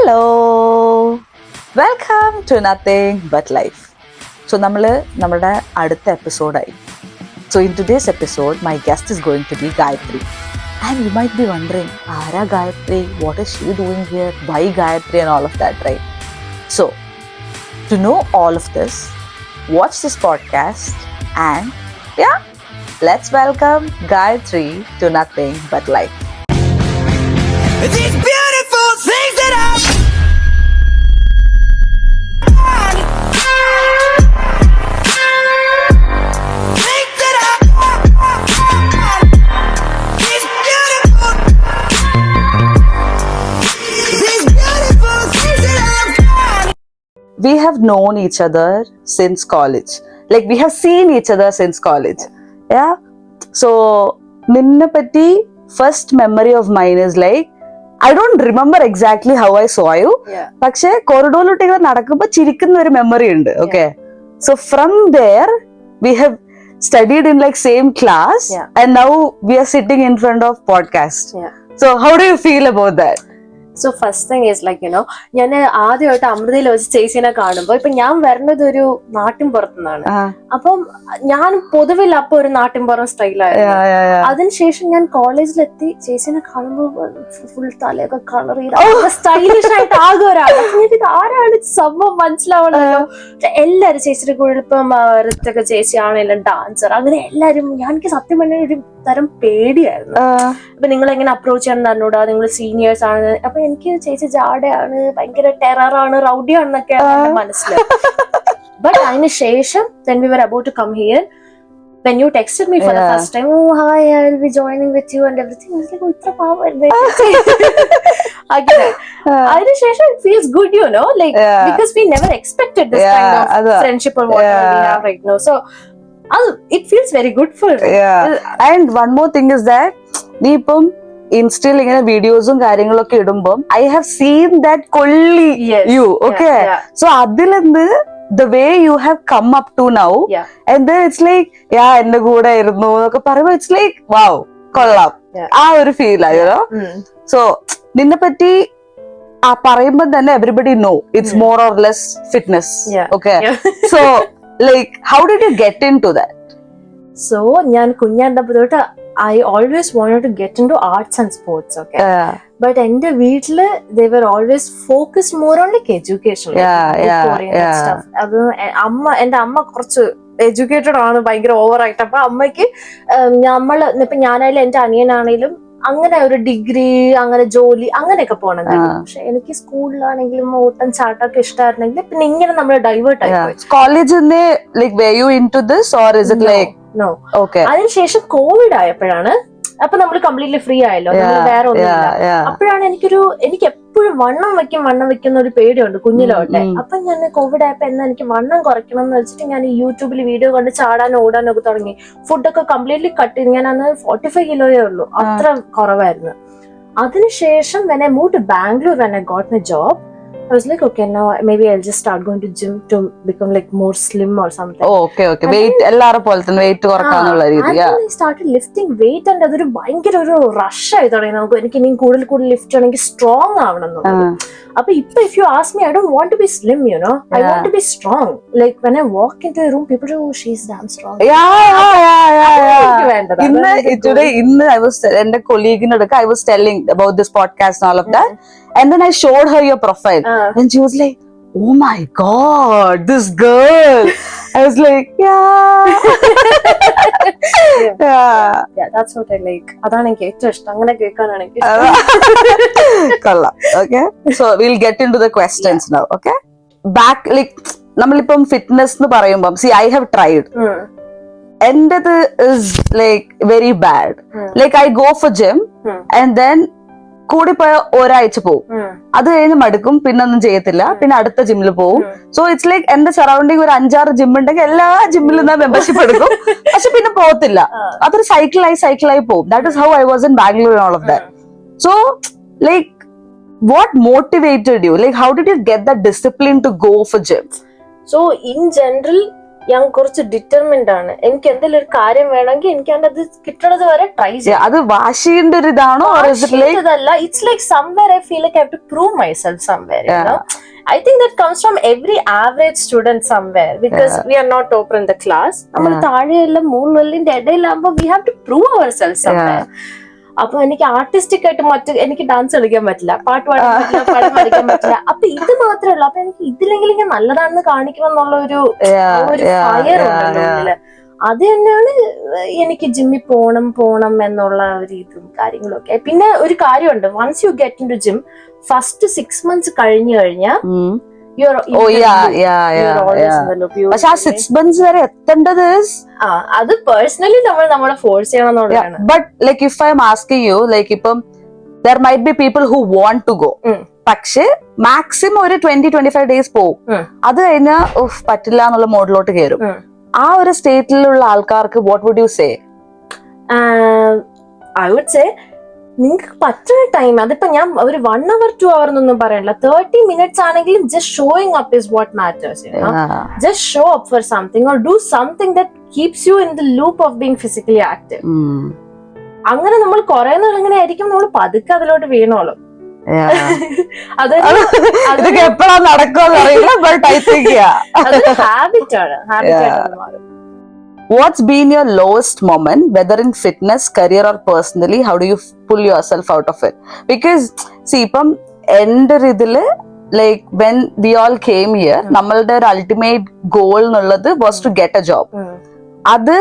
Hello, welcome to nothing but life. So നമ്മുടെ അടുത്ത എപ്പിസോഡായി. So in today's episode my guest is going to be Gayathri. And you might be wondering, ആരാ Gayathri, what is she doing here, why Gayathri and all of that, right? So to know all of this, watch this podcast and yeah, let's welcome Gayatri to Nothing But Life. These beautiful things that I think that I these beautiful things that I've got. We have known each other since college. Like we have seen each other since college. Yeah. So ninne patti first memory of mine is like, I don't remember exactly how I saw you. പക്ഷേ കോറിഡോറിലോട്ട് ഇങ്ങനെ നടക്കുമ്പോൾ ചിരിക്കുന്ന ഒരു memory ഉണ്ട്. Okay. So from there we have studied in like same class and now we are sitting in front of podcast. So how do you feel about that? So first thing is like you know, ഞാൻ ആദ്യമായിട്ട് അമൃതയിൽ വെച്ച് ചേച്ചീനെ കാണുമ്പോ ഇപ്പൊ ഞാൻ വരുന്നത് ഒരു നാട്ടിൻ പുറത്തുനിന്നാണ്. അപ്പം ഞാൻ പൊതുവിൽ അപ്പൊ ഒരു നാട്ടിൻ പുറം സ്റ്റൈലായിരുന്നു. അതിനുശേഷം ഞാൻ കോളേജിലെത്തി ചേച്ചീനെ കാണുമ്പോ ഫുൾ തലയൊക്കെ കളർ ചെയ്ത് സ്റ്റൈലിഷ് ആയിട്ട് ആകെ ഒരാൾ. ഇത് ആരാണ് സംഭവം മനസ്സിലാവണല്ലോ. എല്ലാരും ചേച്ചിയുടെ കൂടെ ഇപ്പം ഋത്തൊക്കെ ചേച്ചി ആണെങ്കിലും ഡാൻസർ, അങ്ങനെ എല്ലാരും. എനിക്ക് സത്യം പറഞ്ഞ ഒരു തരം പേടിയായിരുന്നു. അപ്പൊ നിങ്ങൾ എങ്ങനെ അപ്രോച്ച് ചെയ്യണം എന്നോടാ, നിങ്ങൾ സീനിയേഴ്സ് ആണ്. അപ്പൊ എനിക്ക് ചേച്ചി ജാടയാണ്, ഭയങ്കര ടെററാണ്, റൗഡിയാണെന്നൊക്കെയാണ് മനസ്സിലായി. ബട്ട് അതിന് ശേഷം when we were about to come here, when you texted me for the first time, oh hi, I will be joining with you and everything, I was like, oh ഇത്ര പാവല്ലേ. അതിനുശേഷം it feels good, you know, like because we never expected this kind of friendship or whatever we have right now. So it feels very good for me. And one more thing is that നീ ഇപ്പം ഇൻസ്റ്റയിൽ ഇങ്ങനെ വീഡിയോസും കാര്യങ്ങളൊക്കെ ഇടുമ്പം I have seen that കൊള്ളി you. Okay, so അതിലെന്ത് the way you have come up to now, and then it's like എന്റെ കൂടെ ആയിരുന്നു എന്നൊക്കെ പറയുമ്പോ it's like wow, കൊള്ളാം, ആ ഒരു ഫീൽ ആയോ. സോ നിന്നെ പറ്റി പറയുമ്പോ തന്നെ everybody know it's more or less fitness. Okay. So like how did you get into that? So ഞാൻ കുഞ്ഞാണ്ടപ്പോ തൊട്ട് I always wanted to get into arts and sports. Okay. But എന്റെ വീട്ടില് they were always focused more on like education, stuff. അത് എന്റെ അമ്മ കുറച്ച് educated ആണ്, ഭയങ്കര ഓവറായിട്ട്. അപ്പൊ അമ്മയ്ക്ക് ഇപ്പൊ ഞാനായാലും എന്റെ അനിയനാണേലും അങ്ങനെ ഒരു ഡിഗ്രി, അങ്ങനെ ജോലി, അങ്ങനെയൊക്കെ പോകണം. പക്ഷെ എനിക്ക് സ്കൂളിലാണെങ്കിലും ഓട്ടം ചാട്ടമൊക്കെ ഇഷ്ടമായിരുന്നെങ്കിൽ പിന്നെ ഇങ്ങനെ നമ്മൾ ഡൈവേർട്ട് ആയി. കോളേജിന്ന് like were you into this or is it like no? Okay. അതിനുശേഷം കോവിഡ് ആയപ്പോഴാണ്, അപ്പൊ നമ്മൾ കംപ്ലീറ്റ്ലി ഫ്രീ ആയല്ലോ, വേറെ ഒന്നുമില്ല. അപ്പോഴാണ് എനിക്ക് എപ്പോഴും വണ്ണം വെക്കുന്ന ഒരു പേടിയുണ്ട് കുഞ്ഞിലോട്ടെ. അപ്പൊ ഞാൻ കോവിഡ് ആയപ്പോ എന്നാ എനിക്ക് വണ്ണം കുറയ്ക്കണം എന്ന് വെച്ചിട്ട് ഞാൻ യൂട്യൂബിൽ വീഡിയോ കണ്ട് ചാടാനും ഓടാനും ഒക്കെ തുടങ്ങി. ഫുഡൊക്കെ കംപ്ലീറ്റ്ലി കട്ട് ചെയ്ത് ഞാൻ അന്ന് 45 കിലോയേ ഉള്ളൂ, അത്ര കുറവായിരുന്നു. അതിനുശേഷം when I moved to Bangalore, when I got my job, I was like, okay, now maybe I'll just start going to gym to become like more slim or something. Oh, okay. Weight എല്ലാരും പോലെ തന്നെ weight കുറക്കാനുള്ള രീതി. I started lifting weight and അതൊരു ഭയങ്കര ഒരു rush ആയി തുടങ്ങി. നമുക്ക് എനിക്ക് ഇനിയും കൂടുതൽ ലിഫ്റ്റ് ചെയ്യണമെങ്കിൽ സ്ട്രോങ് ആവണം എന്നുള്ളത്. അപ്പൊ ഇപ്പൊ if you ask me, I don't want to be slim, you know. I want to be strong. Like when I walk into a room, people say, oh, she's damn strong. ഇന്ന് I was എന്റെ കൊളീഗിനോടൊക്കെ I was telling about this podcast and all of that, and then I showed her your profile and she was like, oh my god, this girl. I was like, yeah, that's what I like. അതാണ് എനിക്ക് ഏറ്റവും ഇഷ്ടം, അങ്ങനെ കേൾക്കാനാണ് എനിക്ക് കൊള്ളാം. Okay, so we'll get into the questions now. Okay, back like നമ്മളിപ്പം fitness എന്ന് പറയുമ്പം see I have tried. എന്റേത് is like very bad. Like I go for gym and then കൂടി പോയ ഒരാഴ്ച പോവും, അത് കഴിഞ്ഞ് മടുക്കും, പിന്നെ ഒന്നും ചെയ്യത്തില്ല, പിന്നെ അടുത്ത ജിമ്മിൽ പോവും. സോ ഇറ്റ്സ് ലൈക്ക് എന്റെ സറൗണ്ടിങ് ഒരു 5-6 ജിം ഉണ്ടെങ്കിൽ എല്ലാ ജിമ്മിലും ഞാൻ മെമ്പർഷിപ്പ് എടുക്കും, പക്ഷെ പിന്നെ പോകത്തില്ല. അതൊരു സൈക്കിളായി പോവും. That is how I was in Bangalore and all of that. So like what motivated you? Like how did you get that discipline to go for gym? So in general, ഞാൻ കുറച്ച് ഡിറ്റർമിൻഡ് ആണ്. എനിക്ക് എന്തെങ്കിലും ഒരു കാര്യം വേണമെങ്കിൽ എനിക്ക് അത് കിട്ടണത് വരെ ട്രൈ ചെയ്യാം. അത് വാശിന്റെ ഒരു ഇതാണോ? ഇതല്ല, it's like somewhere I feel like I have to prove myself somewhere, you know. I think that comes from every average student somewhere, because we are not topper in the class. നമ്മൾ താഴെയെല്ലാം മൂന്നിന്റെ ഇടയിലാകുമ്പോൾ we have to prove ourselves somewhere. അപ്പൊ എനിക്ക് artistic ആയിട്ട് എനിക്ക് dance കളിക്കാൻ പറ്റില്ല, പാട്ട് പാടാൻ പറ്റില്ല, പടം വരയ്ക്കാൻ പറ്റില്ല. അപ്പൊ ഇത് മാത്രമേ ഉള്ളൂ. അപ്പൊ എനിക്ക് ഇതിലെങ്കിലും ഞാൻ നല്ലതാണെന്ന് കാണിക്കണം എന്നുള്ള ഒരു ഫയർ ഉണ്ടല്ലോ. അത് തന്നെയാണ് എനിക്ക് ജിമ്മിൽ പോണം എന്നുള്ള ഒരു ഇതും കാര്യങ്ങളും ഒക്കെ. പിന്നെ ഒരു കാര്യമുണ്ട്, once you get into gym, first 6 months കഴിഞ്ഞു കഴിഞ്ഞാൽ പക്ഷെ ആ 6 months വരെ എത്തേണ്ടത് അത് പേഴ്സണലി നമ്മളെ ഫോഴ്സ് ചെയ്യണം എന്നുള്ളതാണ്. But like if I am asking you, like ഇപ്പം there might be people who want to go, പക്ഷെ മാക്സിമം ഒരു 20-25 ഡേയ്സ് പോവും. അത് കഴിഞ്ഞാൽ പറ്റില്ല എന്നുള്ള മോഡിലോട്ട് കയറും. ആ ഒരു സ്റ്റേറ്റിലുള്ള ആൾക്കാർക്ക് what would you say? I would say നിങ്ങൾക്ക് പറ്റുന്ന ടൈം, അതിപ്പോ ഞാൻ ഒരു 1 hour 2 hour എന്നൊന്നും പറയണില്ല, 30 minutes ആണെങ്കിലും just showing up is what matters. Just show up for something or do something that keeps you in the loop of being physically active. അങ്ങനെ നമ്മൾ കുറെ നാൾ അങ്ങനെ ആയിരിക്കും, നമ്മൾ പതുക്കെ അതിലോട്ട് വീണോളും. അതൊക്കെ എപ്പോഴാ നടക്കുമെന്ന് അറിയില്ല. ഹാബിറ്റ് ആണ് മാറും. What's been your lowest moment, whether in fitness, career or personally? How do you pull yourself out of it? Because see, ippam ende idile, like when we all came here, nammalde ultimate goal nullathu was to get a job. Adu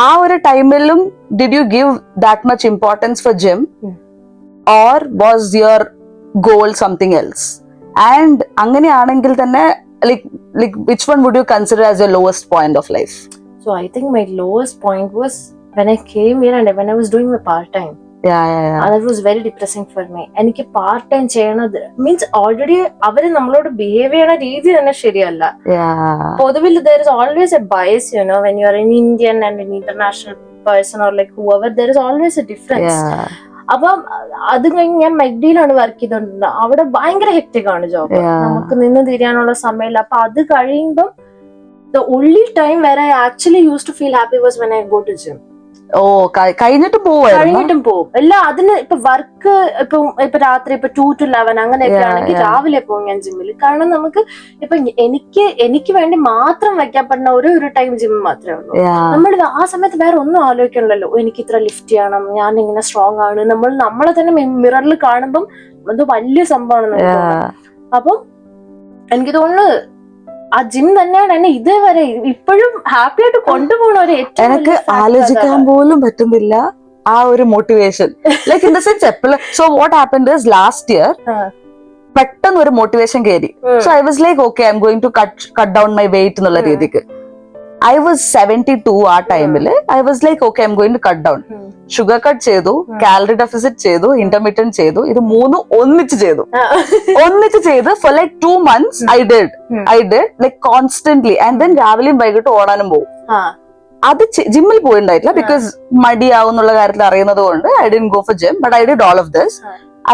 aa oru timeilum did you give that much importance for gym, or was your goal something else? And angane aanengil thanne like which one would you consider as your lowest point of life? So I think my lowest point was when I came here and when I was doing my part-time. Yeah. That was very depressing for me. എനിക്ക് part time ചെയ്യണത് means already അവര് നമ്മളോട് behave ചെയ്യണ രീതി തന്നെ ശരിയല്ല. പൊതുവിൽ there is always a bias, you know, when you are an Indian and an international person or like whoever, there is always a difference. അപ്പം അത് കഴിഞ്ഞ് ഞാൻ മെഗ്ഡിയിലാണ് വർക്ക് ചെയ്തോണ്ടിരുന്നത്. അവിടെ ഭയങ്കര ഹെക്ടിക് ആണ് ജോബ്, നമുക്ക് നിന്ന് തിരിയാനുള്ള സമയമില്ല. അപ്പൊ അത് കഴിയുമ്പം the only time where I actually used to feel happy was when I go to gym. കഴിഞ്ഞിട്ടും പോവും. അല്ല അതിന് ഇപ്പൊ വർക്ക് ഇപ്പൊ രാത്രി ഇപ്പൊ 2 to 11 അങ്ങനെയൊക്കെ ആണെങ്കിൽ രാവിലെ പോകും ഞാൻ ജിമ്മിൽ. കാരണം നമുക്ക് ഇപ്പൊ എനിക്ക് വേണ്ടി മാത്രം വെക്കപ്പെടുന്ന ഒരു ടൈം ജിം മാത്രമേ ഉള്ളൂ. നമ്മൾ ആ സമയത്ത് വേറെ ഒന്നും ആലോചിക്കണല്ലോ, എനിക്ക് ഇത്ര ലിഫ്റ്റ് ചെയ്യണം, ഞാൻ ഇങ്ങനെ സ്ട്രോങ് ആണ്. നമ്മളെ തന്നെ മിററിൽ കാണുമ്പം അത് വലിയ സംഭവമാണ്. അപ്പം എനിക്ക് തോന്നുന്നു ആ ജിം തന്നെയാണ് എന്നെ ഇതേവരെ ഇപ്പോഴും ഹാപ്പി ആയിട്ട് കൊണ്ടുപോകണ ഒരു എനിക്ക് ആലോചിക്കാൻ പോലും പറ്റുന്നില്ല ആ ഒരു motivation. Like in the sense എപ്പോഴും. So what happened is last year പെട്ടെന്ന് ഒരു മോട്ടിവേഷൻ കയറി. So I was like okay, I am going to cut down my weight എന്നുള്ള രീതിക്ക്. I was 72 ആ ടൈമില്. I was like okay, I'm going to cut down. Sugar cut ചെയ്തു, calorie deficit ചെയ്തു, intermediate ചെയ്തു. ഇത് മൂന്നും ഒന്നിച്ച് ചെയ്തു for like 2 months. I did like constantly. And then രാവിലെയും വൈകിട്ട് ഓടാനും പോകും. അത് ജിമ്മിൽ പോയിണ്ടായിട്ടില്ല, ബിക്കോസ് മടിയാവും എന്നുള്ള കാര്യത്തിൽ അറിയുന്നത് കൊണ്ട് I didn't go for gym, but I did all of this.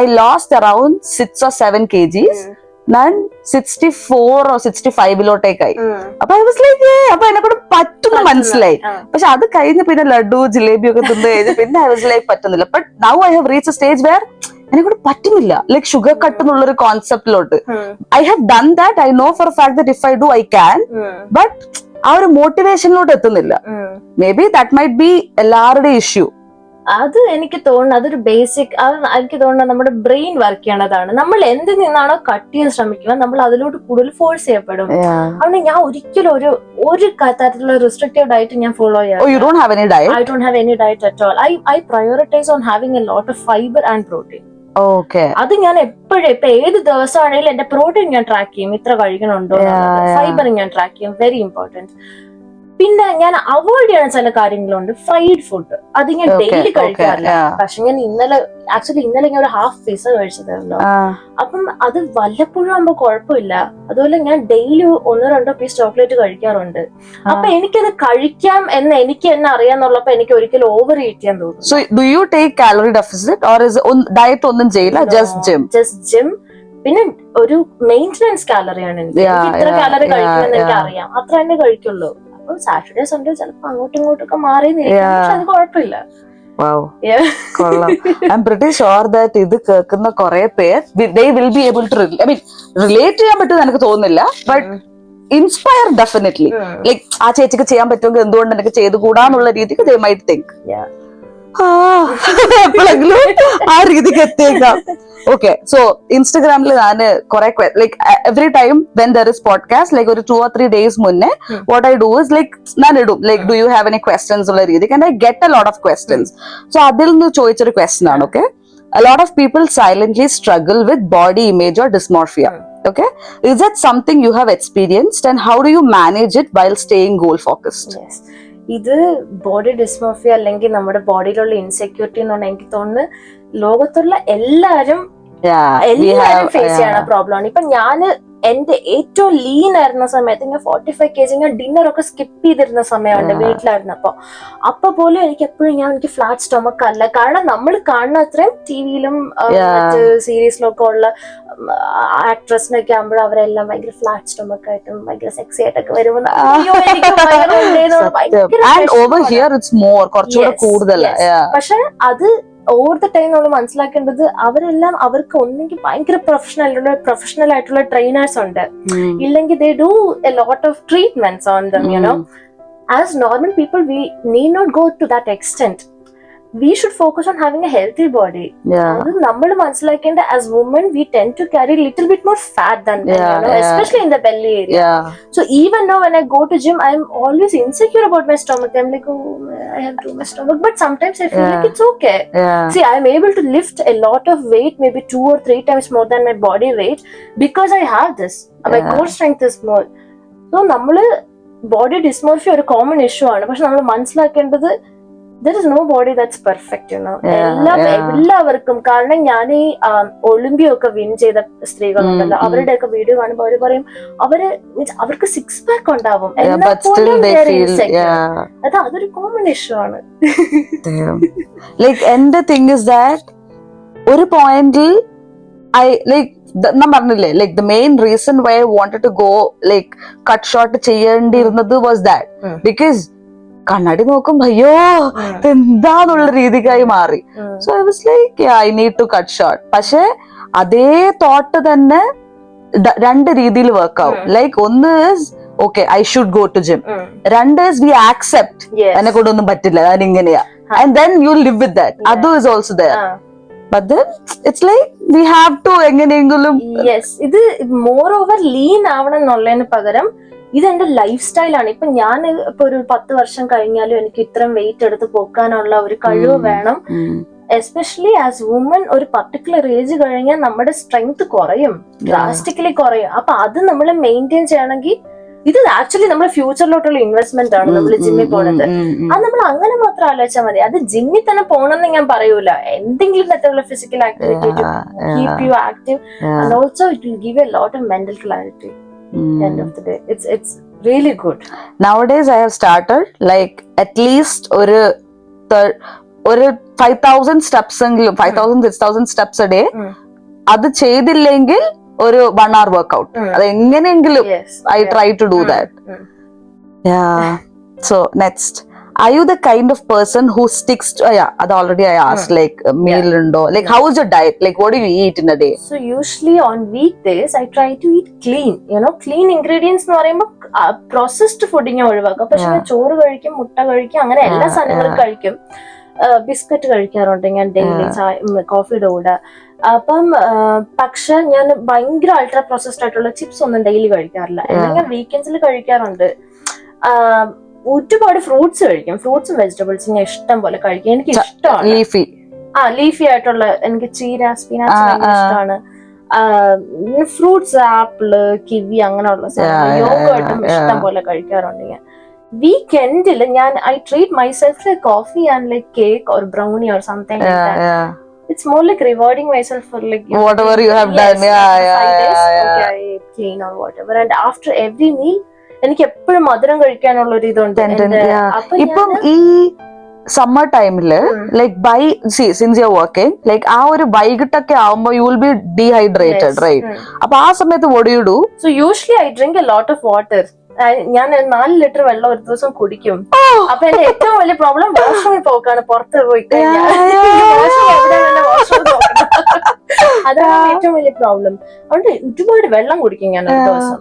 I lost around 6 or 7 kgs. ഞാൻ 64 or 65 അപ്പൊ ഐ വാസ് ലൈക്ക് അപ്പൊ എന്നെ കൂടെ പറ്റുന്ന മനസ്സിലായി. പക്ഷെ അത് കഴിഞ്ഞ് പിന്നെ ലഡു ജിലേബി ഒക്കെ തിന്നു കഴിഞ്ഞ് പിന്നെ ഐ വാസ് ലൈക്ക് പറ്റുന്നില്ല. But now I have reach a stage where എന്നെ കൂടെ പറ്റുന്നില്ല. ലൈക്ക് ഷുഗർ കട്ട് എന്നുള്ളൊരു കോൺസെപ്റ്റിലോട്ട് I have done that. I know for a fact that if I do I can. But ആ ഒരു മോട്ടിവേഷനിലോട്ട് എത്തുന്നില്ല. Maybe that might be എല്ലാവരുടെയും ഇഷ്യൂ. അത് എനിക്ക് തോന്നുന്നു അതൊരു ബേസിക്, എനിക്ക് തോന്നുന്നത് നമ്മുടെ ബ്രെയിൻ വർക്ക് ചെയ്യണതാണ്. നമ്മൾ എന്തിൽ നിന്നാണോ കട്ട് ചെയ്യാൻ ശ്രമിക്കുക നമ്മൾ അതിലോട്ട് കൂടുതൽ ഫോഴ്സ് ചെയ്യപ്പെടും. അതുകൊണ്ട് ഞാൻ ഒരിക്കലും ഒരു തരത്തിലുള്ള റിസ്ട്രിക്റ്റീവ് ഡയറ്റ് ഞാൻ ഫോളോ ചെയ്യാം. I don't have any diet at all. I prioritize on having a lot of fiber and protein. അത് ഞാൻ എപ്പോഴും ഇപ്പൊ ഏത് ദിവസമാണെങ്കിലും എന്റെ പ്രോട്ടീൻ ഞാൻ ട്രാക്ക് ചെയ്യും, ഇത്ര കഴിക്കണുണ്ടോ. ഫൈബർ ഞാൻ ട്രാക്ക് ചെയ്യും, വെരി ഇമ്പോർട്ടന്റ്. പിന്നെ ഞാൻ അവോയ്ഡ് ചെയ്യണ ചില കാര്യങ്ങളുണ്ട്. ഫ്രൈഡ് ഫുഡ് അത് ഞാൻ ഡെയിലി കഴിക്കാറില്ല. പക്ഷെ ഞാൻ ഇന്നലെ ഞാൻ ഒരു ഹാഫ് പിസ്സ കഴിച്ചതല്ലോ. അപ്പം അത് വല്ലപ്പോഴും ആകുമ്പോ കുഴപ്പമില്ല. അതുപോലെ ഞാൻ ഡെയിലി 1-2 പീസ് ചോക്ലേറ്റ് കഴിക്കാറുണ്ട്. അപ്പൊ എനിക്കത് കഴിക്കാം എന്ന് എനിക്ക് തന്നെ അറിയാന്നുള്ളപ്പോ എനിക്ക് ഒരിക്കലും ഓവർ ഈറ്റ് ചെയ്യാൻ തോന്നും. So do you take calorie deficit or is diet ഒന്നും ചെയ്യില്ല, just gym? Just gym. പിന്നെ ഒരു മെയിൻ്റനൻസ് കാലറിയാണ് എനിക്ക്. ഇത്ര കാലറി കഴിക്കുമെന്ന് എനിക്ക് അറിയാം, അത്ര തന്നെ കഴിക്കുള്ളൂ. അപ്പൊ സാറ്റർഡേ സൺഡേ ചിലപ്പോ അങ്ങോട്ടും ഇങ്ങോട്ടൊക്കെ മാറി നിൽക്കും, പക്ഷെ അത് കുഴപ്പമില്ല. I M pretty sure that ഇത് കേൾക്കുന്ന കുറെ പേർ they will be able to relate ചെയ്യാൻ പറ്റുമെന്ന് എനിക്ക് തോന്നുന്നില്ല, ബട്ട് ഇൻസ്പയർ ഡെഫിനറ്റ്ലി. ലൈക് ആ ചേച്ചിക്ക് ചെയ്യാൻ പറ്റുമെങ്കിൽ എന്തുകൊണ്ട് എനിക്ക് ചെയ്തുകൂടാന്നുള്ള രീതിക്ക് they might think. എപ്പോഴെങ്കിലും ആ രീതിക്ക് എത്തിയേക്കാം. ഓക്കെ, സോ ഇൻസ്റ്റഗ്രാമിൽ ഞാന് കുറെ like every time when there is podcast like ഒരു 2 or 3 days മുന്നേ what I do is like ഞാൻ ഇടും like do you have any questions ഉള്ള രീതിക്ക്, and I get A lot of questions. So അതിൽ നിന്ന് ചോദിച്ചൊരു ക്വസ്റ്റ്യൻ ആണ്, okay, a lot of people silently struggle with body image or dysmorphia. Okay, is that something you have experienced, and how do you manage it while staying goal focused? Yes. ഇത് body dysmorphia അല്ലെങ്കിൽ നമ്മുടെ ബോഡിയിലുള്ള insecurity എന്ന് പറഞ്ഞാൽ എനിക്ക് തോന്നുന്നു ലോകത്തുള്ള എല്ലാരും face ചെയ്യണ പ്രോബ്ലം ആണ്. ഇപ്പൊ ഞാന് എന്റെ ഏറ്റവും ലീൻ ആയിരുന്ന സമയത്ത് ഞാൻ 45 kg ഞാൻ ഡിന്നർ ഒക്കെ സ്കിപ്പ് ചെയ്തിരുന്ന സമയമുണ്ട് വീട്ടിലായിരുന്നപ്പോ. അപ്പൊ പോലും എനിക്ക് എപ്പോഴും എനിക്ക് ഫ്ലാറ്റ് സ്റ്റൊമക്ക് അല്ല, കാരണം നമ്മൾ കാണുന്ന അത്രയും ടിവിയിലും മറ്റ് സീരീസിലൊക്കെ ഉള്ള ആക്ട്രസിനൊക്കെ ആകുമ്പോഴും അവരെല്ലാം ഭയങ്കര ഫ്ലാറ്റ് സ്റ്റൊമക്ക് ആയിട്ടും ഭയങ്കര സെക്സി ആയിട്ടൊക്കെ വരുമ്പോൾ പക്ഷെ അത് ഓവർ ദ ടൈം നമ്മൾ മനസ്സിലാക്കേണ്ടത് അവരെല്ലാം അവർക്ക് ഒന്നെങ്കിൽ ഭയങ്കര പ്രൊഫഷണൽ ആയിട്ടുള്ള ട്രെയിനേഴ്സ് ഉണ്ട്, ഇല്ലെങ്കിൽ they do a lot of treatments on them, you know. As normal people we need not go to that extent. We should focus on having a healthy body. അത് നമ്മൾ മനസ്സിലാക്കേണ്ട as women we tend to carry little bit more fat than men, you know, especially in the belly area. So even now when I go to gym I am always insecure about my stomach. I'm like, oh, I have too much stomach, but sometimes I feel like it's okay. See, I am able to lift a lot of weight, maybe 2 or 3 times more than my body weight, because I have this. My core strength is more. So നമ്മള് body dysmorphia ഒരു common issue ആണ്, പക്ഷെ നമ്മൾ മനസ്സിലാക്കേണ്ടത് there is no body that's perfect, you know. എല്ലാവർക്കും, കാരണം ഞാൻ ഈ ഒളിമ്പിയ ഒക്കെ വിൻ ചെയ്ത സ്ത്രീകളുണ്ടല്ലോ, അവരുടെയൊക്കെ വീഡിയോ കാണുമ്പോൾ അവര് പറയും അവർക്ക് 6 pack ഉണ്ടാവും, അതൊരു കോമൺ ഇഷ്യൂ ആണ്. ലൈക് എന്റെ തിങ് ഇസ് ദാറ്റ് ഒരു പോയിന്റിൽ ഐ ലൈക് ഞാൻ പറഞ്ഞില്ലേ like the main reason why I wanted to go like cut short ചെയ്യേണ്ടിയിരുന്നത് വാസ് ദാറ്റ് ബിക്കോസ് കണ്ണാടി നോക്കുമ്പോ അയ്യോ എന്താന്നുള്ള രീതിക്കായി മാറി. So I was like I need to cut short. പക്ഷെ അതേ തോട്ട് തന്നെ 2 രീതിയിൽ വർക്ക് ആവും. ലൈക്ക് ഒന്ന് okay I should go to gym, 2 we accept എന്നെ കൊണ്ടൊന്നും പറ്റില്ല ഞാൻ ഇങ്ങനെയാ, and then you live with that. അതും is also there. But then it's like we have to എങ്ങനെയെങ്കിലും ഇത് മോർ ഓവർ ലീൻ ആവണം എന്നുള്ളതിന് പകരം ഇതെന്റെ ലൈഫ് സ്റ്റൈലാണ്. ഇപ്പൊ ഞാൻ ഇപ്പൊ ഒരു 10 വർഷം കഴിഞ്ഞാലും എനിക്ക് ഇത്രയും വെയിറ്റ് എടുത്ത് പോക്കാനുള്ള ഒരു കഴിവ് വേണം. എസ്പെഷ്യലി ആസ് വുമൻ ഒരു പർട്ടിക്കുലർ ഏജ് കഴിഞ്ഞാൽ നമ്മുടെ സ്ട്രെങ്ത് കുറയും, ഡ്രാസ്റ്റിക്കലി കുറയും. അപ്പൊ അത് നമ്മൾ മെയിൻറ്റെയിൻ ചെയ്യണമെങ്കിൽ ഇത് ആക്ച്വലി നമ്മുടെ ഫ്യൂച്ചറിലോട്ടുള്ള ഇൻവെസ്റ്റ്മെന്റ് ആണ് നമ്മൾ ജിമ്മിൽ പോണത്. അത് നമ്മൾ അങ്ങനെ മാത്രം ആലോചിച്ചാൽ മതി. അത് ജിമ്മിൽ തന്നെ പോകണമെന്ന് ഞാൻ പറയൂല, എന്തെങ്കിലും തരത്തിലുള്ള physical activity keep you active, and also it will give A lot of mental clarity. End of the day, it's really good. Nowadays I have started like at least ഒരു 5,000 steps എങ്കിലും 5,000-6,000 steps a day. അത് ചെയ്തില്ലെങ്കിൽ ഒരു 1 hour workout. അത് എങ്ങനെയെങ്കിലും I try to do that. Yeah. So next, are you the kind of person who sticks to that already I asked, like meal undo, like how is your diet, like what do you eat in a day? So usually on weekdays I try to eat clean, you know, clean ingredients എന്ന് പറയുമ്പോൾ processed food ഞാൻ ഒഴിവാക്കും. പക്ഷെ ഞാൻ ചോറ് കഴിക്കും, മുട്ട കഴിക്കും, അങ്ങനെ എല്ലാ സാധനങ്ങളും കഴിക്കും. ബിസ്ക്കറ്റ് കഴിക്കാറുണ്ട് ഞാൻ ഡെയിലി, കോഫിയുടെ കൂടെ. അപ്പം പക്ഷെ ഞാൻ ഭയങ്കര അൾട്രാ പ്രോസസ്ഡ് ആയിട്ടുള്ള ചിപ്സ് ഒന്നും ഡെയിലി കഴിക്കാറില്ല. എന്നാൽ ഞാൻ വീക്കെൻഡ്സിൽ കഴിക്കാറുണ്ട്. ഒരുപാട് ഫ്രൂട്ട്സ് കഴിക്കും, ഫ്രൂട്ട്സും വെജിറ്റബിൾസും ഞാൻ ഇഷ്ടം പോലെ കഴിക്കും. എനിക്ക് ഇഷ്ടമാണ് ലീഫി ആയിട്ടുള്ള, എനിക്ക് ചീര, സ്പിനാച്ച് ഭയങ്കര ഇഷ്ടമാണ്. ഫ്രൂട്ട്സ് ആപ്പിള്, കിവി അങ്ങനെയുള്ള സാധനങ്ങൾ, യോഗട്ടും ഇഷ്ടം പോലെ കഴിക്കാറുണ്ട് ഞാൻ. വീക്കെൻഡിൽ ഞാൻ I treat myself like coffee and like cake or brownie or something like that. It's more like rewarding myself for like whatever you have done. 5 days, okay, I clean or whatever, and after every meal എനിക്ക് എപ്പോഴും മധുരം കഴിക്കാനുള്ള ഒരു ഇതുണ്ട്. ഇപ്പം ഈ summer ടൈമില് like since you working like ആ ഒരു വൈകിട്ടൊക്കെ ആവുമ്പോ you will be dehydrated right? അപ്പൊ ആ സമയത്ത് what do you do? So usually I drink a lot of water. ഞാൻ 4 ലിറ്റർ വെള്ളം ഒരു ദിവസം കുടിക്കും. അപ്പൊ എന്റെ ഏറ്റവും വലിയ പ്രോബ്ലം വാഷ്റൂമിൽ പോക്കാണ്. പുറത്ത് പോയി കഴിഞ്ഞാൽ അതാണ് ഏറ്റവും വലിയ പ്രോബ്ലം. അതുകൊണ്ട് ഒരുപാട് വെള്ളം കുടിക്കും ഞാൻ ഒരു ദിവസം.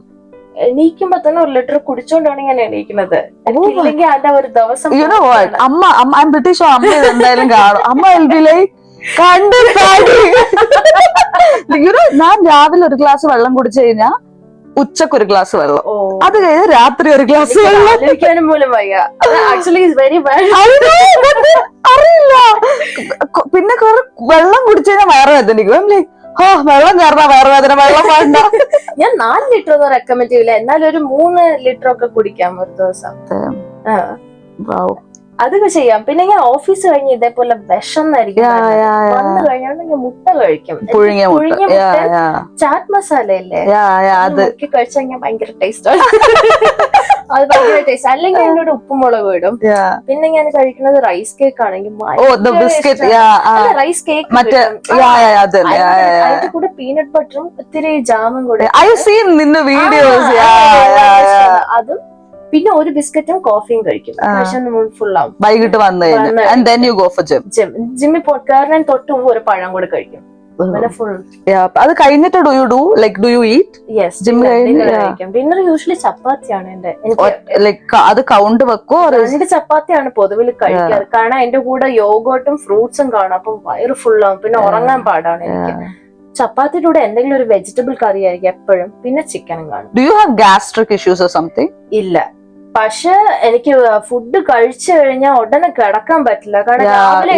എണീക്കുമ്പോ തന്നെ 1 ലിറ്റർ കുടിച്ചോണ്ടാണ് ഞാൻ എണീക്കുന്നത്. ഇല്ലെങ്കിൽ അതാ ഒരു ദിവസം അമ്മ ബ്രിട്ടീഷോ അമ്മ എന്തായാലും കാണും. അമ്മ കണ്ട് ഞാൻ രാവിലെ ഒരു ഗ്ലാസ് വെള്ളം കുടിച്ചു കഴിഞ്ഞാ ഉച്ചക്ക് ഒരു ഗ്ലാസ് വെള്ളം, അത് കഴിഞ്ഞ് രാത്രി ഒരു ഗ്ലാസ് വെള്ളം. ആലോചിക്കാനും പോലും വയ്യ. Actually is very bad. അറിയില്ല. പിന്നെ വെള്ളം കുടിച്ചു കഴിഞ്ഞാൽ വയറുവേദനിക്കും. വെള്ളം കയറുന്ന വയറുവേദന, വെള്ളം വേണ്ട. ഞാൻ 4 ലിറ്റർ ഒന്നും റെക്കമെൻഡ് ചെയ്യില്ല. എന്നാലും ഒരു 3 ലിറ്റർ ഒക്കെ കുടിക്കാം ഒരു ദിവസം. അതൊക്കെ ചെയ്യാം. പിന്നെ ഞാൻ ഓഫീസ് കഴിഞ്ഞ് ഇതേപോലെ വിശന്നായിരിക്കും വന്നു കഴിഞ്ഞാൽ മുട്ട കഴിക്കും. പുഴുങ്ങിയ മുട്ട, ചാറ്റ് മസാല ഇല്ലേ, അതൊക്കെ കഴിച്ചാൽ ഞാൻ ഭയങ്കര ടേസ്റ്റാണ്. അത് ഭയങ്കര ടേസ്റ്റ്. അല്ലെങ്കിൽ എന്നോട് ഉപ്പുമുളക് ഇടും. പിന്നെ ഞാൻ കഴിക്കുന്നത് റൈസ് കേക്ക് ആണെങ്കിൽ റൈസ് കേക്ക് അതിന്റെ കൂടെ പീനട്ട് ബട്ടറും ഇത്തിരി ജാമും കൂടെ, അതും പിന്നെ ഒരു ബിസ്ക്കറ്റും കോഫിയും കഴിക്കും. ഫുൾ ആവും വൈകിട്ട് വന്നു ജിമ്മിൽ കയറാൻ തൊട്ട് മുമ്പ് ഒരു പഴം കൂടെ കഴിക്കും. അത് കഴിഞ്ഞിട്ട് do you eat? Yes, dinner usually ചപ്പാത്തിയാണ് എന്റെ. അത് കൗണ്ട് വെക്കോ? 2 ചപ്പാത്തിയാണ് പൊതുവിൽ കഴിക്കാറ്. കാരണം അതിന്റെ കൂടെ യോഗോട്ടും ഫ്രൂട്ട്സും കാണും. അപ്പം വയറ് ഫുള്ളാവും. പിന്നെ ഉറങ്ങാൻ പാടാണ് എനിക്ക്. ചപ്പാത്തിയുടെ കൂടെ എന്തെങ്കിലും ഒരു വെജിറ്റബിൾ കറി ആയിരിക്കും എപ്പോഴും. പിന്നെ ചിക്കനും കാണും. Do you have gastric issues or something? ഇല്ല. പക്ഷെ എനിക്ക് ഫുഡ് കഴിച്ചു കഴിഞ്ഞാൽ ഉടനെ കിടക്കാൻ പറ്റില്ല. കാരണം രാവിലെ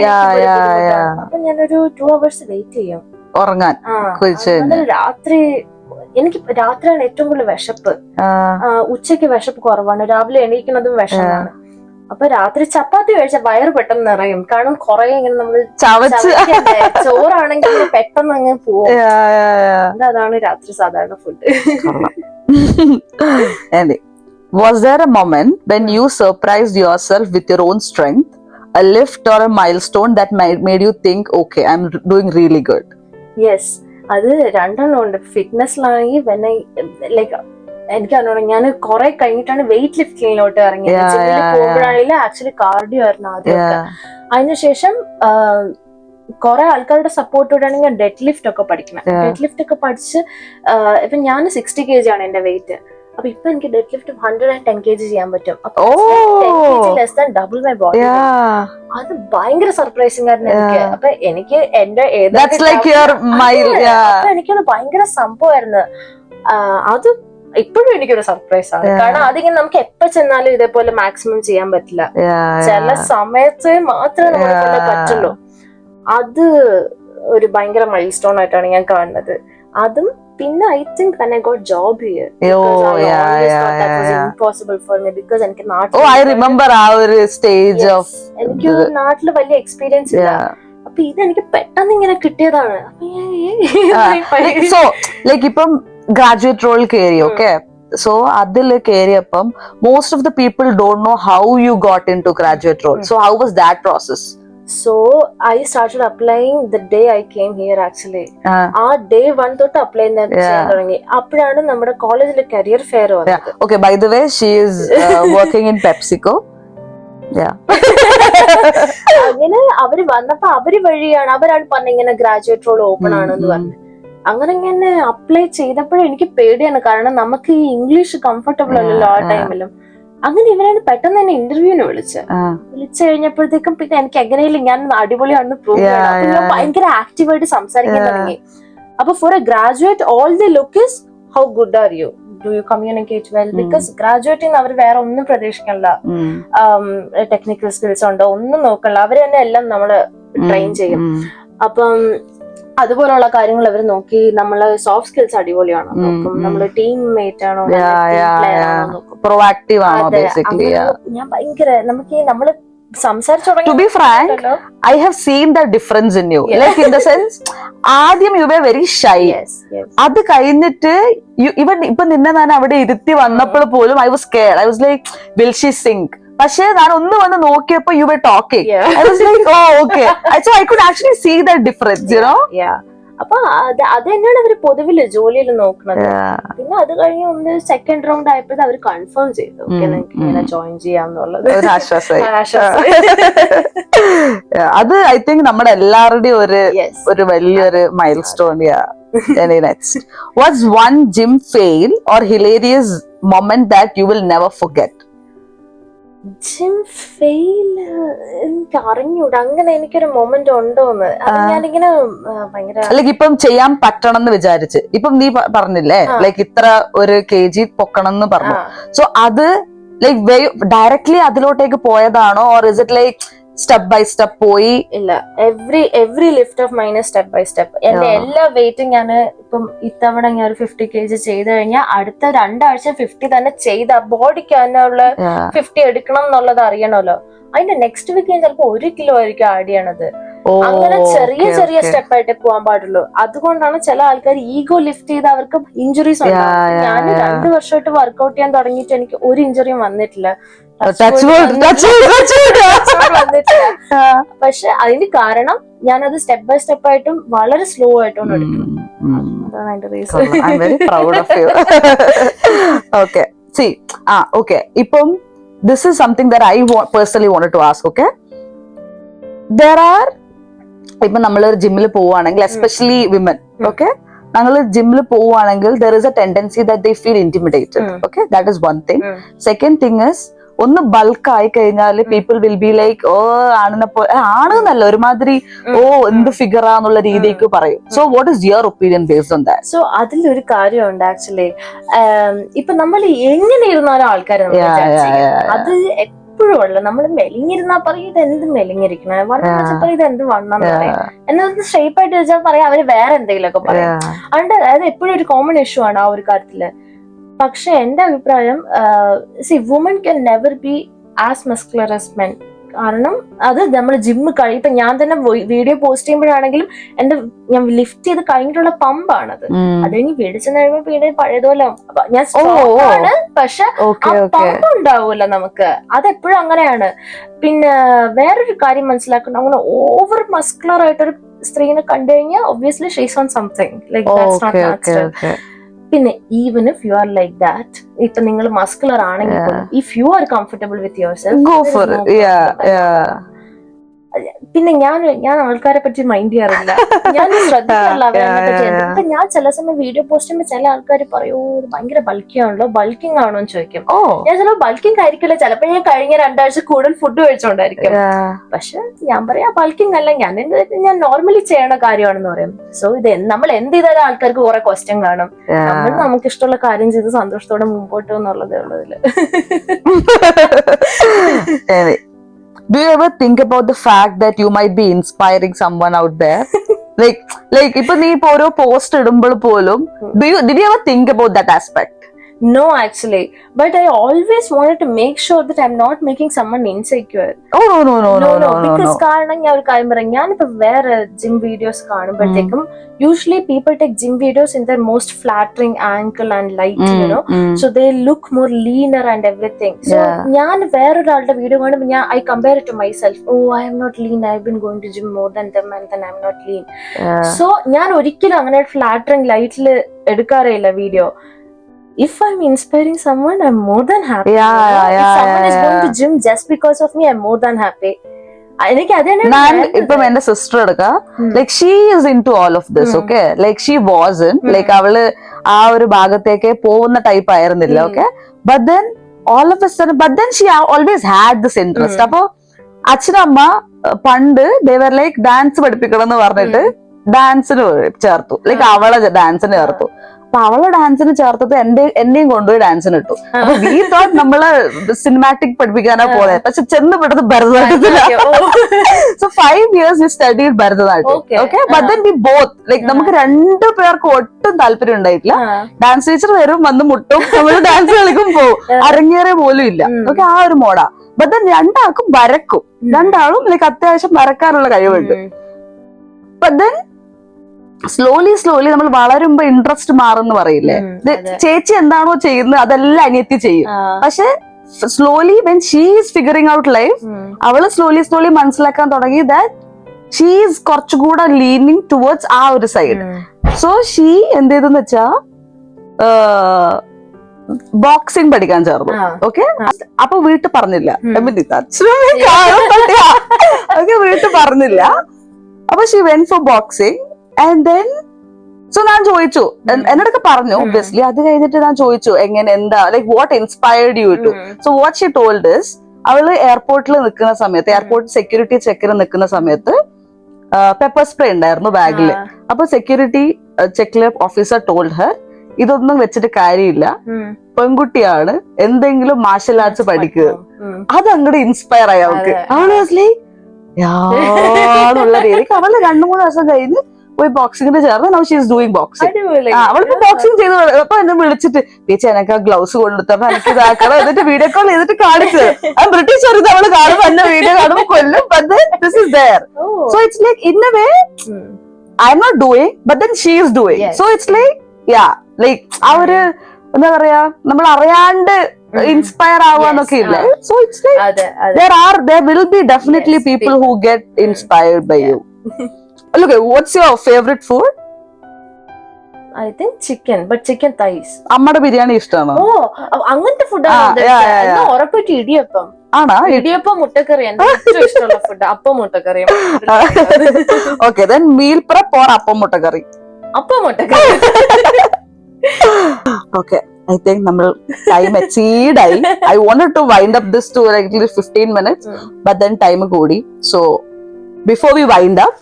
അപ്പൊ ഞാനൊരു 2 hours വെയിറ്റ് ചെയ്യും ഉറങ്ങാൻ. രാത്രി എനിക്ക് രാത്രിയാണ് ഏറ്റവും കൂടുതൽ വിശപ്പ്. ഉച്ചയ്ക്ക് വിശപ്പ് കുറവാണ്, രാവിലെ എണീക്കുന്നതും വിഷമാണ്. അപ്പൊ രാത്രി ചപ്പാത്തി കഴിച്ച വയറ് പെട്ടെന്ന് നിറയും. കാരണം കുറെ ഇങ്ങനെ നമ്മള് ചോറാണെങ്കിൽ പെട്ടെന്ന് അങ്ങ് പോവും. അതാണ് രാത്രി സാധാരണ food. Was there a moment when you surprised yourself with your own strength, a lift or a milestone that made you think, okay, I'm doing really good? Yes, അത് 2 ഉണ്ട്. ഫിറ്റ്നസ്സിലാണെങ്കിൽ ലൈക്ക് എനിക്ക് അറിയണം, ഞാൻ കുറെ കഴിഞ്ഞിട്ടാണ് വെയിറ്റ് ലിഫ്റ്റിങ്ങിലോട്ട് ഇറങ്ങിയത്. ജിമ്മിൽ പോകുമ്പോഴാണെങ്കിലും ആക്ച്വലി കാർഡിയോ ആയിരുന്നു ആദ്യമൊക്കെ. അതിനുശേഷം കുറെ ആൾക്കാരുടെ സപ്പോർട്ടോടെയാണെങ്കിൽ ഡെഡ് ലിഫ്റ്റ് ഒക്കെ പഠിക്കണം. ഡെഡ് ലിഫ്റ്റ് ഒക്കെ പഠിച്ച് ഇപ്പൊ ഞാൻ 60 kg ആണ് എന്റെ വെയിറ്റ്. അപ്പൊ ഇപ്പൊ എനിക്ക് ഡെഡ് ലിഫ്റ്റ് 110 kg ചെയ്യാൻ പറ്റും. Less than double my body. അത് ഭയങ്കര സർപ്രൈസിംഗ് ആയിരുന്നു എനിക്ക്. അപ്പൊ എനിക്ക് എന്റെ എനിക്കത് ഭയങ്കര സംഭവമായിരുന്നു. അത് ഇപ്പോഴും എനിക്കൊരു സർപ്രൈസ് ആണ്. കാരണം അതിങ്ങനെ നമുക്ക് എപ്പോ ചെന്നാലും ഇതേപോലെ മാക്സിമം ചെയ്യാൻ പറ്റില്ല. ചില സമയത്ത് മാത്രമേ നമ്മളെ കൊണ്ട് പറ്റുള്ളൂ. അത് ഒരു ഭയങ്കര മൈൽ സ്റ്റോൺ ആയിട്ടാണ് ഞാൻ കാണുന്നത്. അതും പിന്നെ I think when I got job here, I always thought that was impossible for me because എനിക്ക് നാട്ടിൽ I remember our stage of എനിക്ക് നാട്ടില് വലിയ എക്സ്പീരിയൻസ് ഇല്ല. അപ്പൊ ഇത് എനിക്ക് പെട്ടെന്ന് ഇങ്ങനെ കിട്ടിയതാണ്. സോ ലൈക്ക് ഇപ്പം ഗ്രാജുവേറ്റ് റോൾ കയറി, ഓക്കെ, സോ അതിൽ കയറിയപ്പം most of the people don't know how you got into graduate role. So how was that process? So I started applying the day I came here actually. Day 1 തൊട്ട് apply ചെയ്യാൻ തുടങ്ങി. അപ്പോഴാണ് നമ്മുടെ കോളേജിൽ career fair വന്നത്. Okay, by the way, she is working in PepsiCo. അങ്ങനെ അവര് വന്നപ്പോ അവരാണ് പറഞ്ഞ ഇങ്ങനെ ഗ്രാജുവേറ്റ് റോൾ ഓപ്പൺ ആണെന്ന് പറഞ്ഞു. അങ്ങനെ ഇങ്ങനെ അപ്ലൈ ചെയ്തപ്പോഴും എനിക്ക് പേടിയാണ്. കാരണം നമുക്ക് ഈ ഇംഗ്ലീഷ് കംഫർട്ടബിൾ അല്ലല്ലോ ആ ടൈമിലും. അങ്ങനെ ഇവരാണ് പെട്ടെന്ന് തന്നെ ഇന്റർവ്യൂവിന് വിളിച്ചു കഴിഞ്ഞപ്പോഴത്തേക്കും പിന്നെ എനിക്ക് എങ്ങനെയും ഞാൻ അടിപൊളിയാണെന്ന് പ്രൂവ് ചെയ്യണം. ഞാൻ ഭയങ്കര ആക്റ്റീവായിട്ട് സംസാരിക്കാൻ തുടങ്ങി. അപ്പൊ for a graduate all the look is how good are you, do you communicate well? Because ഗ്രാജുവേറ്റിന് അവർ വേറെ ഒന്നും പ്രതീക്ഷിക്കണില്ല. ടെക്നിക്കൽ സ്കിൽസ് ഉണ്ടോ ഒന്നും നോക്കണില്ല. അവര് തന്നെ എല്ലാം നമ്മള് ട്രെയിൻ ചെയ്യും. അപ്പം അതുപോലുള്ള കാര്യങ്ങൾ അവർ നോക്കി. നമ്മള് സോഫ്റ്റ് സ്കിൽസ് അടിപൊളിയാണോ നോക്കും, നമ്മള് ടീം മേറ്റ് ആണോ, പ്രൊആക്റ്റീവ് ആണോ. ബേസിക്കലി ഞാൻ ഭയങ്കര നമുക്ക് നമ്മള് സംസാരിച്ചു തുടങ്ങി. To be frank, I have seen the difference in you. Like in the sense, ആദ്യം you were very shy. അത് കഴിഞ്ഞിട്ട് ഇപ്പൊ നിന്നെ ഞാൻ അവിടെ ഇരുത്തി വന്നപ്പോൾ പോലും I was scared. I was like, will she sing? പക്ഷെ ഞാൻ ഒന്ന് വന്ന് നോക്കിയപ്പോ you were talking. Yeah. I was like, oh, okay. So I could actually see that difference, you know? Yeah. അപ്പൊ അത് തന്നെയാണ് അവര് പൊതുവില് ജോലിയിൽ നോക്കുന്നത്. പിന്നെ അത് കഴിഞ്ഞ് ഒന്ന് സെക്കൻഡ് റൗണ്ട് ആയപ്പോഴും അവര് കൺഫേം ചെയ്തു ഓക്കെ നിങ്ങൾക്ക് ഇങ്ങനെ ജോയിൻ ചെയ്യാന്നുള്ളത്. ഒരു ആശ്വാസമായി. ആശ്വാസമായി. അത് ഐ തിങ്ക് നമ്മുടെ എല്ലാവരുടെയും Yes. ഒരു വലിയൊരു mile stone. Any next? What's one gym fail or hilarious moment that you will never forget? Gym fail എനിക്ക് അറിഞ്ഞൂടാ അങ്ങനെ എനിക്കൊരു മൊമെന്റ് ഉണ്ടോന്ന്. അത് ഞാനിങ്ങനെ ഭയങ്കര ലൈക്ക് ഇപ്പം ചെയ്യാൻ പറ്റണം എന്ന് വിചാരിച്ച് ഇപ്പം നീ പറഞ്ഞില്ലേ ലൈക്ക് ഇത്ര ഒരു kg പൊക്കണം എന്ന് പറഞ്ഞു. സോ അത് ലൈക്ക് ഡയറക്ട്ലി അതിലോട്ടേക്ക് പോയതാണോ or is it like step by step പോയി? ഇല്ല, every lift off mine step by step. എന്റെ എല്ലാ വെയിറ്റും ഞാൻ ഇപ്പം ഇത്തവണ ഞാൻ ഒരു 50 kg ചെയ്ത് കഴിഞ്ഞാൽ അടുത്ത 2 ആഴ്ച 50 തന്നെ ചെയ്ത ബോഡിക്ക് അതിനുള്ള 50 എടുക്കണം എന്നുള്ളത് അറിയണമല്ലോ. അതിന്റെ നെക്സ്റ്റ് വീക്ക് ഞാൻ ചിലപ്പോ 1 കിലോ ആയിരിക്കും ആഡ് ചെയ്യണത്. അങ്ങനെ ചെറിയ ചെറിയ സ്റ്റെപ്പ് ആയിട്ടേ പോകാൻ പാടുള്ളൂ. അതുകൊണ്ടാണ് ചില ആൾക്കാർ ഈഗോ ലിഫ്റ്റ് ചെയ്ത് അവർക്ക് ഇഞ്ചുറീസ് ഉണ്ടാവും. ഞാൻ 2 വർഷമായിട്ട് വർക്ക്ഔട്ട് ചെയ്യാൻ തുടങ്ങിയിട്ട് എനിക്ക് ഒരു ഇഞ്ചുറിയും വന്നിട്ടില്ല. പക്ഷെ അതിന് കാരണം ഞാനത് സ്റ്റെപ്പ് ബൈ സ്റ്റെപ്പ് ആയിട്ടും വളരെ സ്ലോ ആയിട്ടാണ് എടുക്കുന്നത്. അതാണ് അതിന്റെ reason. I'm very proud of you. Okay. See, okay. ഇപ്പം this is something that I personally wanted to ask. Okay. There are ഇപ്പൊ നമ്മളൊരു ജിമ്മിൽ പോവുകയാണെങ്കിൽ എസ്പെഷ്യലി വിമൻ ഓക്കെ ഞങ്ങൾ ജിമ്മിൽ പോവുകയാണെങ്കിൽ there is a tendency that they feel intimidated. Okay, that is one thing. Second thing is ഒന്ന് bulk ആയി കഴിഞ്ഞാൽ people will be like oh ആണെന്നല്ല ഒരുമാതിരി ഓ എന്ത് ഫിഗറാന്നുള്ള രീതിക്ക് പറയും. So what is your opinion based on that? So അതിലൊരു കാര്യമുണ്ട് ആക്ച്വലി. ഇപ്പൊ നമ്മൾ എങ്ങനെ ഇരുന്നാലും ആൾക്കാരെ അത് എപ്പോഴും ഉള്ള നമ്മൾ മെലിഞ്ഞിരുന്നാ പറയും ഇത് എന്ത് മെലിഞ്ഞിരിക്കണ വണ്ണം വെച്ചാൽ പറയും ഇത് എന്ത് വണ്ണം എന്ന് പറയും. എന്നാൽ ഷേപ്പ് ആയിട്ട് വെച്ചാൽ പറയാം അവര് വേറെ എന്തെങ്കിലുമൊക്കെ പറയും. അതുകൊണ്ട് അത് എപ്പോഴും ഒരു കോമൺ ഇഷ്യൂ ആണ് ആ ഒരു കാര്യത്തില്. പക്ഷെ എന്റെ അഭിപ്രായം woman can never be as muscular as men. കാരണം അത് നമ്മൾ ജിമ്മ് ഇപ്പൊ ഞാൻ തന്നെ വീഡിയോ പോസ്റ്റ് ചെയ്യുമ്പോഴാണെങ്കിലും ഞാൻ ലിഫ്റ്റ് ചെയ്ത് കഴിഞ്ഞിട്ടുള്ള പമ്പാണത്. അത് കഴിഞ്ഞ് വീടിച്ചെന്ന് കഴിയുമ്പോ പിന്നെ പഴയതുപോലെ ഞാൻ സ്ട്രോങ് ആണ് പക്ഷെ ആ പമ്പ് ഉണ്ടാവൂല നമുക്ക്. അതെപ്പോഴും അങ്ങനെയാണ്. പിന്നെ വേറൊരു കാര്യം മനസ്സിലാക്കണം, അങ്ങനെ ഓവർ മസ്കുലർ ആയിട്ടൊരു സ്ത്രീനെ കണ്ടു കഴിഞ്ഞാൽ obviously she's on something like that's not natural. പിന്നെ even if you are like that, ഇപ്പൊ നിങ്ങൾ മസ്കുലർ ആണെങ്കിൽ പോലും if you are comfortable with your self go for it. പിന്നെ ഞാൻ ആൾക്കാരെ പറ്റി മൈൻഡ് ചെയ്യാറില്ല, ഞാൻ ശ്രദ്ധിക്കാറില്ല അവരെ പറ്റി. ഇപ്പൊ ഞാൻ ചില സമയം വീഡിയോ പോസ്റ്റ് ചെയ്യുമ്പോൾ ചില ആൾക്കാർ പറയും ഇത് ഭയങ്കര ബൾക്കിയാണല്ലോ, ബൾക്കിംഗ് ആണോ എന്ന് ചോദിക്കും. ഞാൻ ചിലപ്പോൾ ബൾക്കിംഗ് ആയിരിക്കില്ല, ചിലപ്പോ ഞാൻ കഴിഞ്ഞ 2 ആഴ്ച കൂടുതൽ ഫുഡ് കഴിച്ചോണ്ടായിരിക്കും. പക്ഷെ ഞാൻ പറയാ ബൾക്കിംഗ് അല്ല, ഞാൻ നോർമലി ചെയ്യണ കാര്യമാണെന്ന് പറയും. സോ ഇത് നമ്മൾ എന്ത് ചെയ്താലും ആൾക്കാർക്ക് കുറെ ക്വസ്റ്റ്യൻ കാണും. നമ്മൾ നമുക്ക് ഇഷ്ടമുള്ള കാര്യം ചെയ്ത് സന്തോഷത്തോടെ മുമ്പോട്ട് എന്നുള്ളതേ ഉള്ളതില്. Do you ever think about the fact that you might be inspiring someone out there? like ipo nee ipo oru post idumbol polum did you ever think about that aspect? No, actually, but I always wanted to make sure that I'm not making someone insecure. Oh no because കാരണം ഞാൻ ഒരു കാര്യം പറയാം, ഞാനിപ്പോ വേറെ gym videos കാണുമ്പോഴത്തേക്കും usually people take gym videos in their most flattering angle and light, you know, so they look more leaner and everything. So ഞാൻ വേറൊരാളുടെ വീഡിയോ കാണുമ്പോൾ I compare it to myself. Oh, I am not lean, I've been going to gym more than them and then I'm not lean. So ഞാൻ ഒരിക്കലും അങ്ങനെ flattering lightൽ എടുക്കാറില്ല video. If I'm inspiring someone, I'm more than happy. If someone is going to gym just because of me, I'm more than happy. ഞാൻ ഇപ്പം എന്റെ sister എടുക്കാം, like she is into all of this. Okay, like she was in like അവള് ആ ഒരു ഭാഗത്തേക്ക് പോകുന്ന type ആയിരുന്നില്ല. Okay, but then all of a sudden but then she always had this interest. അപ്പൊ അച്ഛനമ്മ പണ്ട് ദേവർ ലൈക്ക് ഡാൻസ് പഠിപ്പിക്കണം എന്ന് പറഞ്ഞിട്ട് ഡാൻസിന് ചേർത്തു, ലൈക്ക് അവളെ ഡാൻസിന് ചേർത്തു. അപ്പൊ അവളെ ഡാൻസിന് ചേർത്തത് എന്നെയും കൊണ്ടുപോയി ഡാൻസിന് ഇട്ടു. അപ്പൊ വി തോട്ട് നമ്മള് സിനിമാറ്റിക് പഠിപ്പിക്കാനാ പോലെ, പക്ഷെ ചെന്ന് പെട്ടത് ഭരതനാട്യത്തിലാണ്. So 5 years we studied Bharatanatyam. Okay, but then we both like നമുക്ക് 2 പേർക്കും ഒട്ടും താല്പര്യം ഉണ്ടായിട്ടില്ല. ഡാൻസ് ടീച്ചർ വരും, വന്ന് മുട്ടും, നമ്മള് ഡാൻസ് കളിക്കും, പോവും, അരങ്ങേറെ പോലും ഇല്ല. ഓക്കെ, ആ ഒരു മോഡാ. ബട്ട് ദെൻ 2 ആൾക്കും വരക്കും, 2 ആളും ലൈക്ക് അത്യാവശ്യം വരക്കാനുള്ള കഴിവുണ്ട്. ബട്ട് ദെൻ സ്ലോലി നമ്മൾ വളരുമ്പോ ഇൻട്രസ്റ്റ് മാറുന്ന് പറയില്ലേ, ചേച്ചി എന്താണോ ചെയ്യുന്നത് അതെല്ലാം അനിയത്തി ചെയ്യും. പക്ഷെ slowly when she is figuring out life, അവള് slowly മനസ്സിലാക്കാൻ തുടങ്ങി that she is കുറച്ചുകൂടെ leaning towards ആ ഒരു സൈഡ്. സോ ഷീ എന്ത് ചെയ്തെന്ന് വെച്ചാ ബോക്സിംഗ് പഠിക്കാൻ ചേർന്നു. ഓക്കെ, അപ്പൊ വീട്ടിൽ പറഞ്ഞില്ല. ഓക്കെ, വീട്ടിൽ പറഞ്ഞില്ല. അപ്പൊ she went four boxing and then so ഞാൻ ചോദിച്ചു, എന്നോടൊക്കെ പറഞ്ഞു ഒബ്വിയസ്ലി. അത് കഴിഞ്ഞിട്ട് ഞാൻ ചോദിച്ചു എങ്ങനെ, എന്താ, like what inspired you to. So what she told is, അവള് എയർപോർട്ടിൽ നിൽക്കുന്ന സമയത്ത്, എയർപോർട്ട് സെക്യൂരിറ്റി ചെക്കിന് നിൽക്കുന്ന സമയത്ത് പെപ്പർ സ്പ്രേ ഉണ്ടായിരുന്നു ബാഗില്. അപ്പൊ സെക്യൂരിറ്റി ചെക്കിലെ ഓഫീസർ ടോൾഡ് ഹർ, ഇതൊന്നും വെച്ചിട്ട് കാര്യമില്ല, പെൺകുട്ടിയാണ്, എന്തെങ്കിലും മാർഷൽ ആർട്സ് പഠിക്കുക. അത് അങ്ങോട്ട് ഇൻസ്പയർ ആയി അവൾക്ക്. അവള് യാന്നുള്ള രീതിക്ക് അവള് 2-3 ദിവസം കഴിഞ്ഞ് പോയി ബോക്സിംഗിന് ചേർന്ന് now she is doing boxing. അവളിപ്പോ ബോക്സിംഗ് ചെയ്ത്. അപ്പൊ എന്നെ വിളിച്ചിട്ട് ചേച്ചി എനിക്ക് ആ ഗ്ലൗസ് കൊണ്ടുത്തരണം, എനിക്ക് ഇതാക്കണം, എന്നിട്ട് വീഡിയോ കോൾ ചെയ്തിട്ട് കാണിച്ചത്. അത് ബ്രിട്ടീഷ് വരുന്നത് അവള് കാണുമ്പോ എന്നെ വീഡിയോ കാണുമ്പോ കൊല്ലും. But then this is there. So it's like in a way I'm not doing, but then she is doing. So it's like like ആ ഒരു എന്താ പറയാ, നമ്മൾ അറിയാണ്ട് ഇൻസ്പയർ ആവാന്നൊക്കെ ഇല്ലേ. So it's like there will be definitely people who get inspired by you. Look, what's your favorite food? I think chicken, but chicken thighs. അമ്മയുടെ ബിരിയാണി ഇഷ്ടമാണോ? അങ്ങനത്തെ ഫുഡ് ഉറപ്പായിട്ട് ഇടിയപ്പം. ആണോ? ഇടിയപ്പം മുട്ടക്കറി എന്റെ ഏറ്റവും ഇഷ്ടമുള്ള ഫുഡ്. അപ്പം മുട്ടക്കറി. Okay, then meal prep or അപ്പം മുട്ടക്കറി? അപ്പം മുട്ടക്കറി. Okay, I think നമ്മൾ time exceed ആയി. I wanted to wind up this to like 15 minutes, but then time കൂടി. So before we wind up,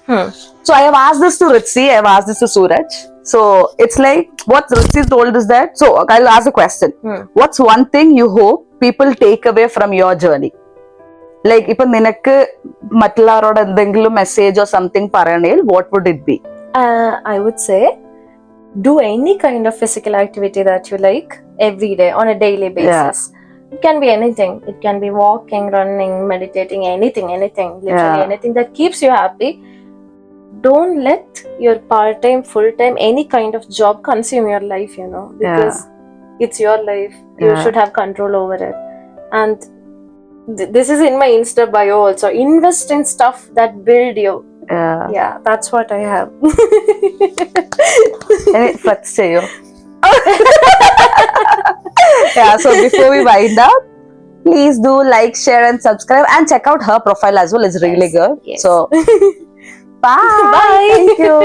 so I have asked this to Ritsi, I have asked this to Suraj. So it's like what Ritsi told is that, so I'll ask a question. What's one thing you hope people take away from your journey? Like ipo ninakku മറ്റുള്ളവരോട് എന്തെങ്കിലും message or something പറയണമെങ്കിൽ what would it be? I would say do any kind of physical activity that you like every day on a daily basis. It can be anything. It can be walking, running, meditating, anything, literally anything that keeps you happy. Don't let your part-time, full-time, any kind of job consume your life, because it's your life. You should have control over it. And this is in my Insta bio also. Invest in stuff that build you. Yeah, that's what I have. Flex cheyo. Yeah, so before we wind up, please do like, share and subscribe and check out her profile as well. It's really good. Yes. So bye. Thank you.